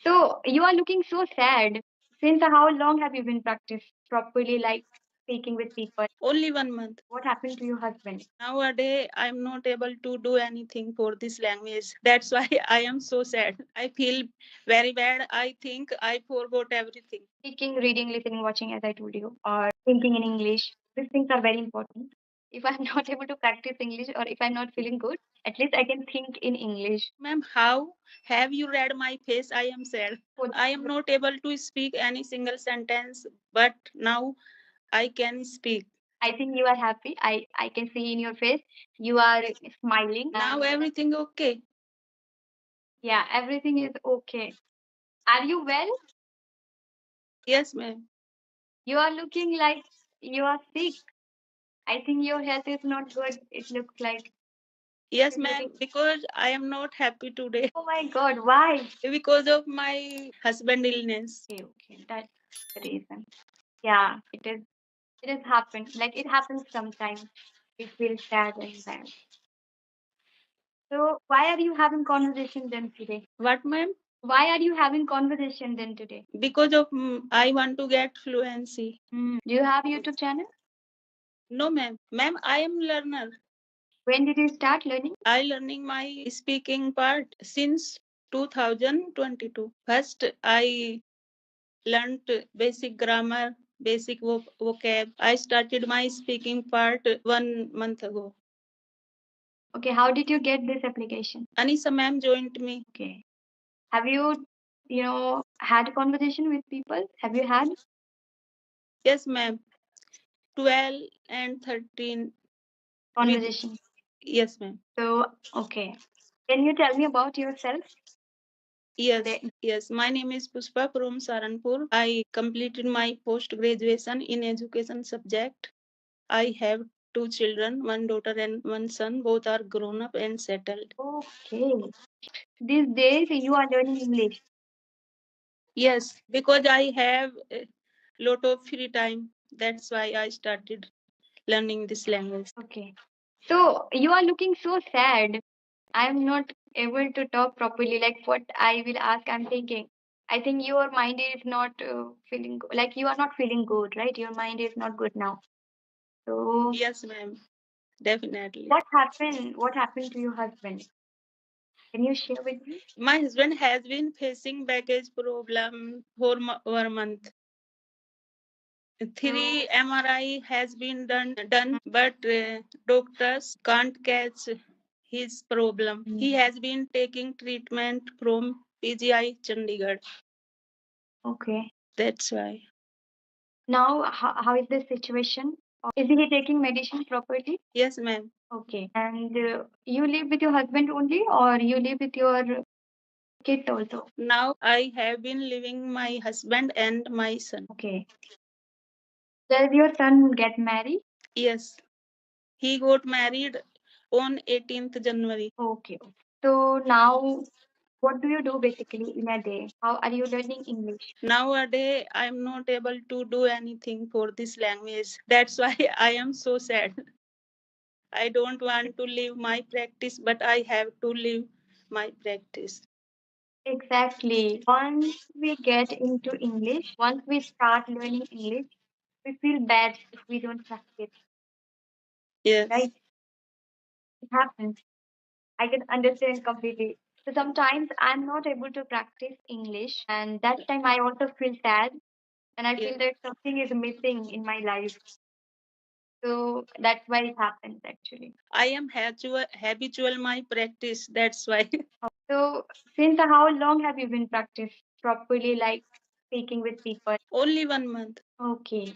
So you are looking so sad. Since how long have you been practice properly, like speaking with people? Only 1 month. What happened to your husband? Nowadays, I'm not able to do anything for this language. That's why I am so sad. I feel very bad. I think I forgot everything. Speaking, reading, listening, watching, as I told you, or thinking in English. These things are very important. If I'm not able to practice English or if I'm not feeling good, at least I can think in English. Ma'am, how have you read my face? I am sad. I am not able to speak any single sentence, but now I can speak. I think you are happy. I can see in your face you are smiling. Now everything okay. Yeah, everything is okay. Are you well? Yes, ma'am. You are looking like you are sick. I think your health is not good. It looks like. Yes, ma'am, because I am not happy today. Oh my God, why? Because of my husband illness. Okay, okay, that's the reason. Yeah, it is. It has happened. Like it happens sometimes. We feel sad and bad. So why are you having conversation then today? What, ma'am? Why are you having conversation then today? Because of I want to get fluency. Do you have YouTube channel? No, ma'am. Ma'am, I am learner. When did you start learning? I learning my speaking part since 2022. First, I learned basic grammar, basic vocab. I started my speaking part 1 month ago. Okay, how did you get this application? Anisa ma'am joined me. Okay. Have you, had a conversation with people? Have you had Yes, ma'am. 12 and 13 conversation? Yes, ma'am. So, okay. Can you tell me about yourself? Yes, Today? yes. My name is Puspa from Saranpur. I completed my post graduation in education subject. I have two children, one daughter and one son. Both are grown up and settled. Okay. These days you are learning English. Yes, because I have a lot of free time. That's why I started learning this language. Okay. So you are looking so sad. I'm not able to talk properly. Like what I will ask, I'm thinking. I think your mind is not feeling like you are not feeling good, right? Your mind is not good now. So Yes, ma'am. Definitely. what happened? What happened to your husband? Can you share with me? My husband has been facing baggage problem for over a month. Three MRI has been done, but doctors can't catch his problem. He has been taking treatment from PGI Chandigarh. Okay. That's why. Now, how is the situation? Is he taking medicine properly? Yes, ma'am. Okay. And you live with your husband only, or you live with your kids also? Now I have been living my husband and my son. Okay. Does your son get married? Yes, he got married on 18th January. Okay. So now, what do you do basically in a day? How are you learning English? Nowadays, I'm not able to do anything for this language. That's why I am so sad. I don't want to leave my practice, but I have to leave my practice. Exactly. Once we get into English, once we start learning English, we feel bad if we don't practice, Yes. right? It happens. I can understand completely. So sometimes I'm not able to practice English, and that time I also feel sad, and I feel Yes. that something is missing in my life. So that's why it happens actually. I am habitual my practice. That's why. So since how long have you been practice properly, like speaking with people? Only 1 month. Okay.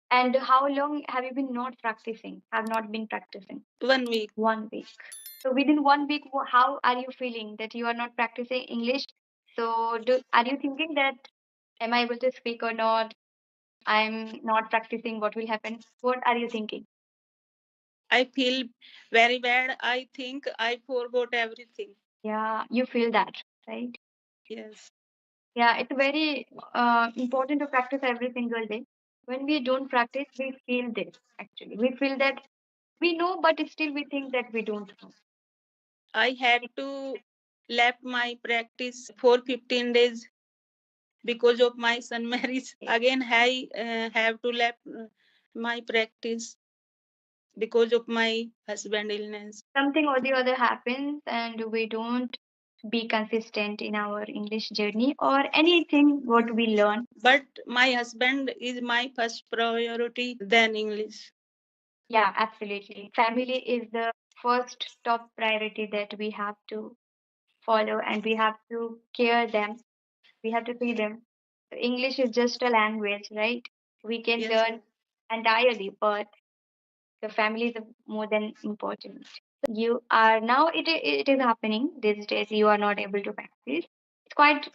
And how long have you been not practicing? Have not been practicing? 1 week. 1 week. So within 1 week, how are you feeling that you are not practicing English? So are you thinking that am I able to speak or not? I'm not practicing. What will happen? What are you thinking? I feel very bad. I think I forgot everything. Yeah, you feel that, right? Yes. Yeah, it's very important to practice every single day. When we don't practice, we feel this actually. We feel that we know, but still we think that we don't know. I had to. left my practice for 15 days because of my son marriage. Again, I have to left my practice because of my husband illness. Something or the other happens and we don't be consistent in our English journey or anything what we learn. But my husband is my first priority than English. Yeah, absolutely. Family is the first top priority that we have to follow and we have to care them. We have to see them. English is just a language, right? We can Yes, learn entirely, but the family is more than important. You are now it is happening these days. You are not able to practice. It's quite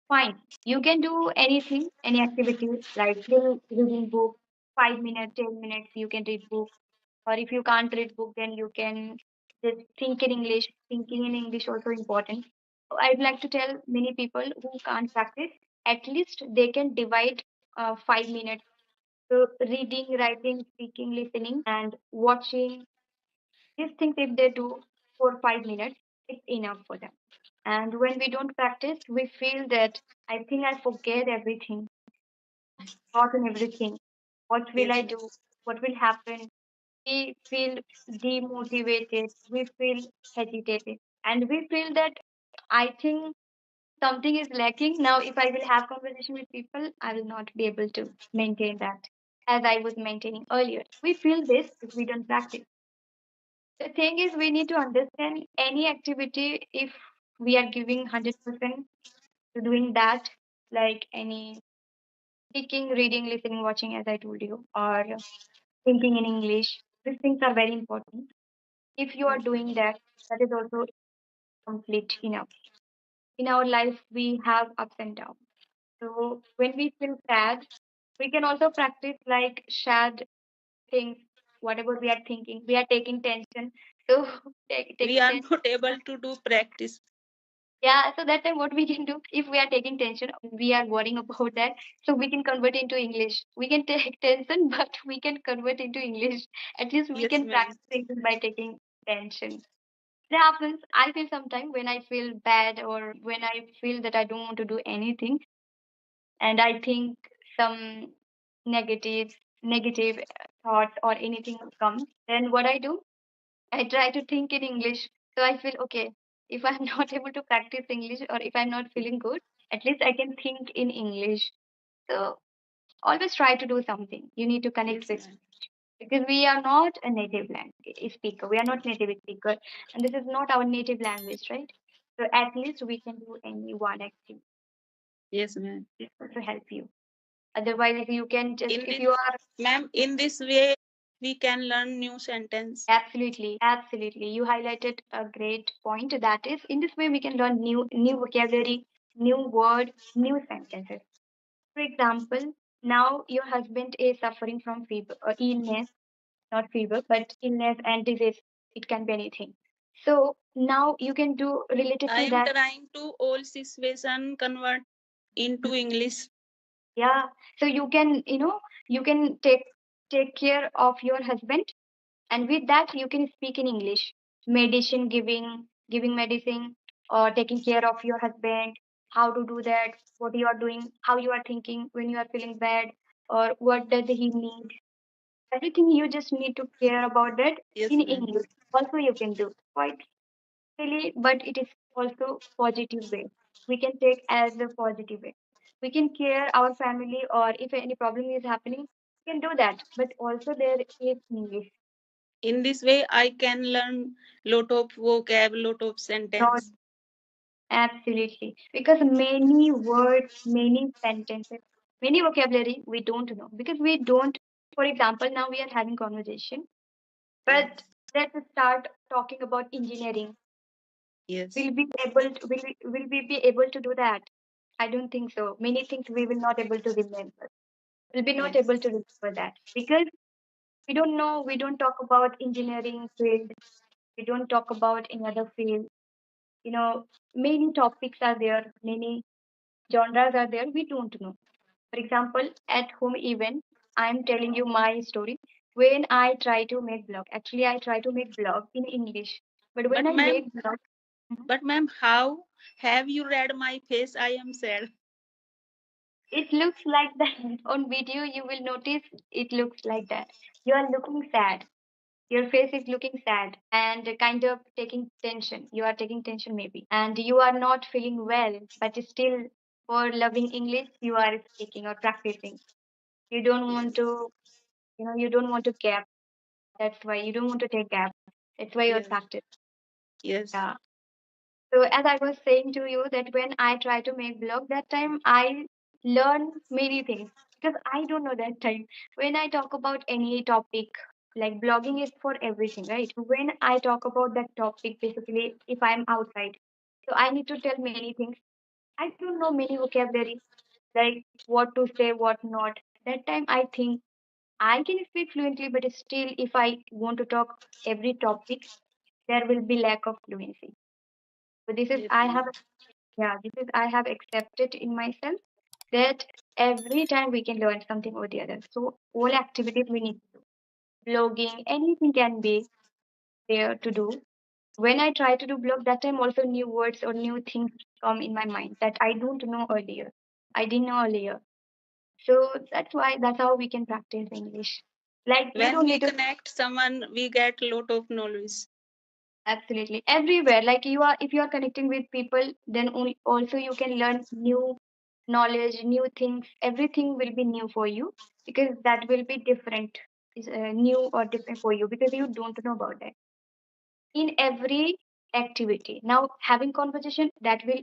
fine. You can do anything, any activity like reading book, 5 minutes, 10 minutes. You can read book, or if you can't read book, then you can just think in English. Thinking in English also important. I'd like to tell many people who can't practice. At least they can divide 5 minutes to reading, writing, speaking, listening, and watching. These things, if they do for 5 minutes, it's enough for them. And when we don't practice, we feel that I think I forget everything, forgotten everything. What will yes, I ma'am. do? What will happen? We feel demotivated. We feel hesitated. And we feel that I think something is lacking. Now, if I will have conversation with people, I will not be able to maintain that as I was maintaining earlier. We feel this if we don't practice. The thing is, we need to understand any activity if we are giving 100% to doing that, like any speaking, reading, listening, watching, as I told you, or thinking in English. These things are very important. If you are doing that, that is also complete enough. In our life, we have ups and downs. So when we feel sad, we can also practice like sad things, whatever we are thinking. We are taking tension. So We taking are tension. not able to do practice. Yeah, so that time what we can do if we are taking tension, we are worrying about that, so we can convert into English. We can take tension, but we can convert into English. At least we Yes, can ma'am. practice English by taking tension. It happens. I feel sometimes when I feel bad or when I feel that I don't want to do anything, and I think some negative negative thoughts or anything comes, then what I do, I try to think in English. So I feel okay. If I'm not able to practice English or if I'm not feeling good, at least I can think in English. So always try to do something. You need to connect Yes, with, ma'am. because we are not a native language speaker. We are not native speaker, and this is not our native language, right? So at least we can do any one activity Yes, ma'am. to help you. Otherwise, if you can just In if this, you are ma'am, in this way, we can learn new sentence. absolutely, absolutely. You highlighted a great point. That is, in this way, we can learn new vocabulary, new word, new sentences. For example, now your husband is suffering from fever, illness, not fever, but illness and disease. It can be anything. So now you can do related I to am that. trying to all situation convert into English. Yeah. So you can, you can take care of your husband, and with that you can speak in English. Medicine giving medicine, or taking care of your husband, how to do that, what you are doing, how you are thinking when you are feeling bad, or what does he need. Everything you just need to care about that Yes, in ma'am. English. Also you can do quite silly, but it is also positive way. We can take as a positive way. We can care our family, or if any problem is happening, we can do that. But also there is English. In this way, I can learn lot of vocab, lot of Not sentence. absolutely. Because many words, many sentences, many vocabulary we don't know. Because we don't, for example, now we are having conversation, but Yes, let's start talking about engineering. yes, Will be able to, will we be able to do that? I don't think so. Many things we will not able to remember. We'll be not yes, able to remember that because we don't know. We don't talk about engineering field. We don't talk about any other field. You know, many topics are there. Many genres are there. We don't know. For example, at home even I'm telling you my story. When I try to make blog, actually I try to make blog in English. But when but I ma'am, make blog, Mhm. But ma'am, how have you read my face? I am sad. It looks like that on video. You will notice it looks like that. You are looking sad. Your face is looking sad and kind of taking tension. You are taking tension maybe, and you are not feeling well, but still, for loving English, you are speaking or practicing. You don't want Yes. to, you don't want to gap. That's why you don't want to take gap. That's why you're Yes. practicing. Yes. Yeah. So as I was saying to you that when I try to make blog, that time I learn many things because I don't know that time. When I talk about any topic, like blogging is for everything, right? When I talk about that topic, basically, if I'm outside, so I need to tell many things. I don't know many vocabulary, like what to say, what not. That time I think I can speak fluently, but still, if I want to talk every topic, there will be lack of fluency. So this is Yes, I ma'am. have yeah, this is I have accepted in myself that every time we can learn something or the other. So all activities we need to do. Blogging, anything can be there to do. When I try to do blog, that time also new words or new things come in my mind that I don't know earlier. I didn't know earlier. So that's how we can practice English. Like you When don't we need to connect someone, we get a lot of knowledge. absolutely everywhere. Like you are if you are connecting with people, then only, also you can learn new knowledge, new things, everything will be new for you because that will be different, is new or different for you because you don't know about that in every activity. Now, having conversation that will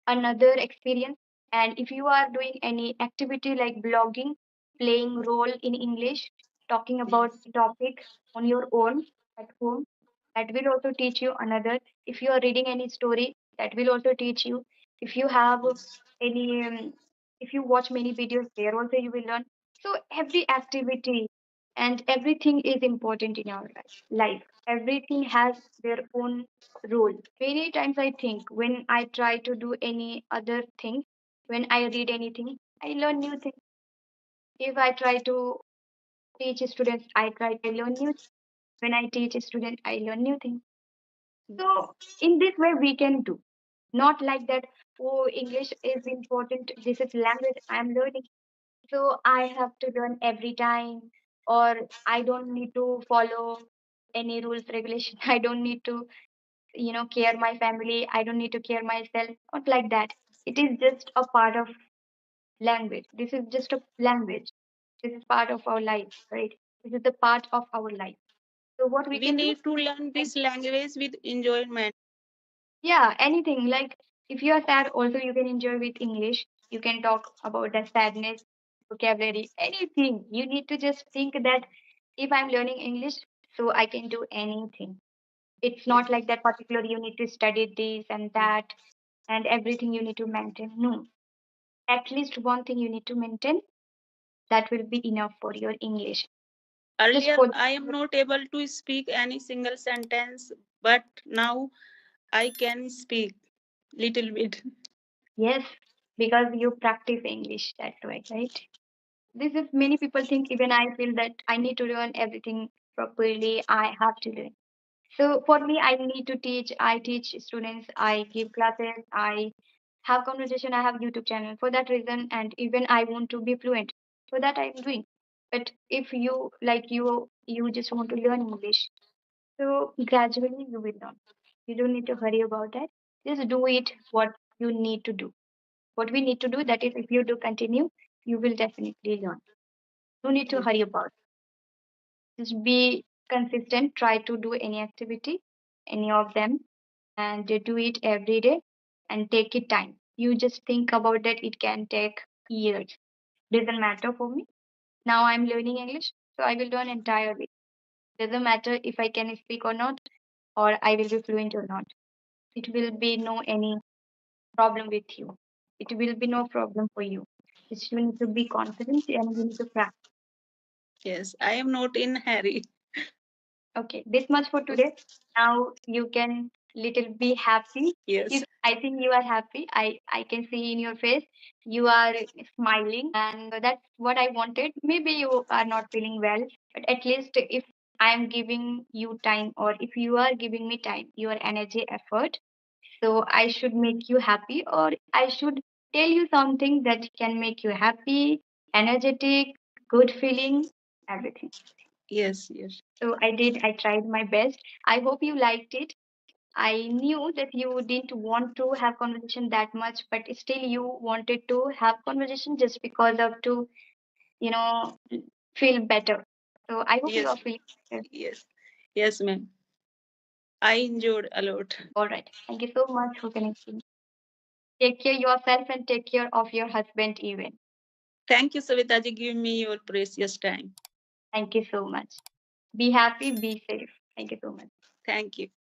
another experience. And if you are doing any activity like blogging, playing role in English, talking about Yes. the topic on your own at home, that will also teach you another. If you are reading any story, that will also teach you. If you have Yes. any, if you watch many videos, there also you will learn. So every activity and everything is important in our life. Everything has their own role. Many times I think when I try to do any other thing, when I read anything, I learn new things. If I try to teach students, I try to learn new. When I teach a student, I learn new things. So in this way we can do. Not like that, oh, English is important. This is language I'm learning. So I have to learn every time, or I don't need to follow any rules, regulation. I don't need to, care my family. I don't need to care myself. Not like that. It is just a part of language. This is just a language. This is part of our life, right? This is the part of our life. So what we We can do? need to learn Like, this language with enjoyment. yeah, anything. Like if you are sad, also you can enjoy with English. You can talk about the sadness, vocabulary, anything. You need to just think that if I'm learning English, so I can do anything. It's Yes. not like that particular you need to study this and that and everything you need to maintain. No, at least one thing you need to maintain that will be enough for your English. Just Earlier, for I am not able to speak any single sentence, but now I can speak little bit. yes, because you practice English that way, right? This is many people think even I feel that I need to learn everything properly. I have to learn. So for me, I need to teach. I teach students. I give classes. I have conversation. I have YouTube channel for that reason. And even I want to be fluent. So that I'm doing. But if you like you just want to learn English, so gradually you will learn. You don't need to hurry about that. Just do it what you need to do. What we need to do that is if you do continue, you will definitely learn. No need to Yes. hurry about. Just be consistent. Try to do any activity, any of them, and do it every day and take it time. You just think about that. It can take years. Doesn't matter for me. Now I'm learning English, so I will learn entirely. Doesn't matter if I can speak or not, or I will be fluent or not. It will be no any problem with you. It will be no problem for you. Just you need to be confident and you need to practice. Yes, I am not in hurry. Okay, this much for today. Now you can little be happy. Yes. I think you are happy. I can see in your face you are smiling, and that's what I wanted. Maybe you are not feeling well, but at least if I am giving you time, or if you are giving me time, your energy, effort, so I should make you happy, or I should tell you something that can make you happy, energetic, good feeling, everything. Yes, yes. So I did, I tried my best. I hope you liked it. I knew that you didn't want to have conversation that much, but still you wanted to have conversation just because of to, you know, feel better. So I hope you are Yes, feeling better. yes, yes, ma'am. I enjoyed a lot. All right. Thank you so much for connecting. Take care yourself and take care of your husband even. Thank you, Savitaji, giving me your precious time. Thank you so much. Be happy, be safe. Thank you so much. Thank you.